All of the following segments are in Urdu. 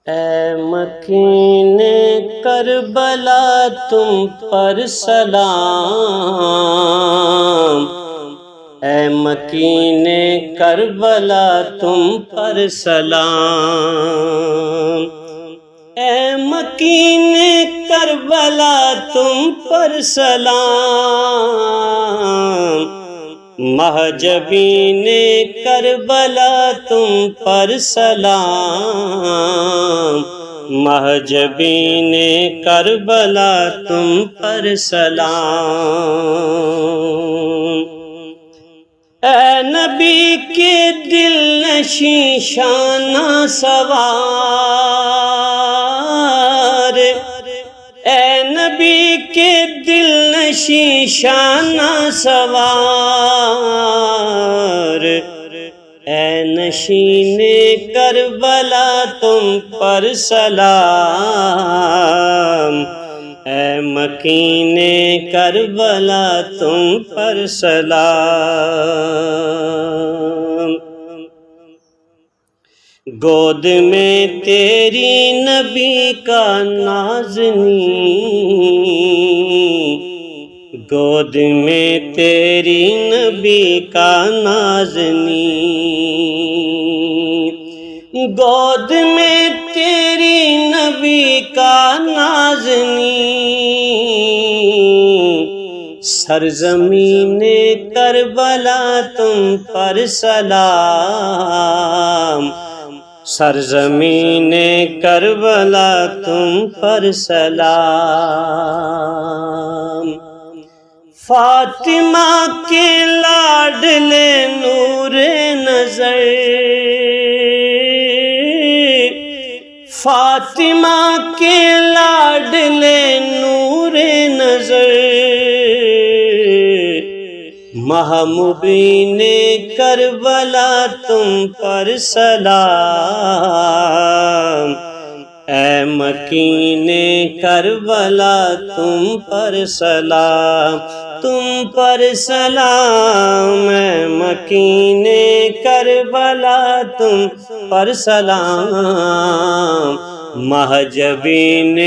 اے مکین کربلا تم پر سلام، اے مکین کربلا تم پر سلام، اے مکین کربلا تم پر سلام، مہجبین کربلا تم پر سلام، مہجبین کربلا تم پر سلام، اے نبی کے دل نشیں شانہ سوار، اے نبی کے دل نشیں شانہ سوار، اے نشین کربلا تم پر سلام، اے مکین کربلا تم پر سلام، گود میں تیری نبی کا نازنین، گود میں تیری نبی کا نازنین، گود میں تیری نبی کا نازنین، سرزمین کربلا تم پر سلام، سرزمین کربلا تم پر سلام، فاطمہ کے لاڈلے نور نظر، فاطمہ کے لاڈلے نور نظر، مہمبین کربلا تم پر سلام، اے مکین کربلا تم پر سلام، تم پر سلام، اے مکین کربلا تم پر سلام، مہجبین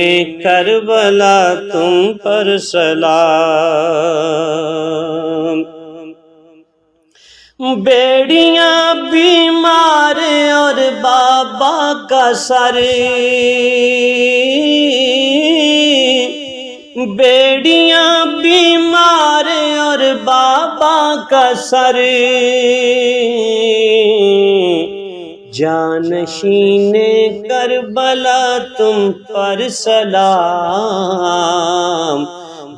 کربلا تم پر سلام، بیڑیاں بیمار اور بابا کا سر، بیڑیاں بیمار اور بابا کا سر، جانشین کربلا تم پر سلام،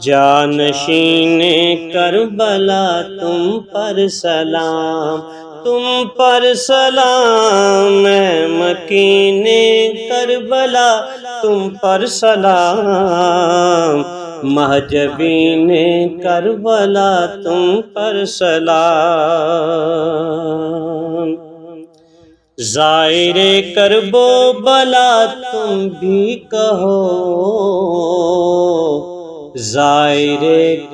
جانشین کربلا تم پر سلام، تم پر سلام، اے مکین کربلا تم پر سلام، مہجبین کربلا تم پر سلام، زائر کرب و بلا تم بھی کہو، زائر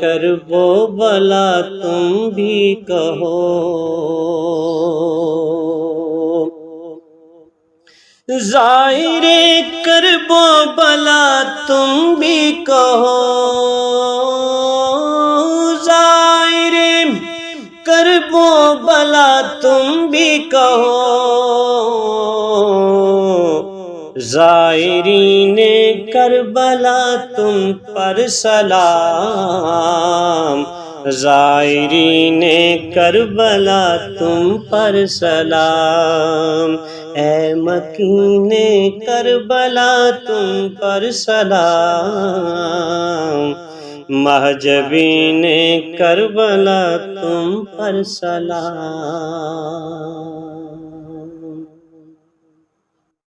کرب و بلا تم بھی کہو، زائر کرب و بلا تم بھی کہو، زائر کرب و بلا تم بھی کہو، زائرین کربلا تم پر سلام، زائرین کربلا تم پر سلام، اے مکین کربلا تم پر سلام، مہجبین کربلا تم پر سلام۔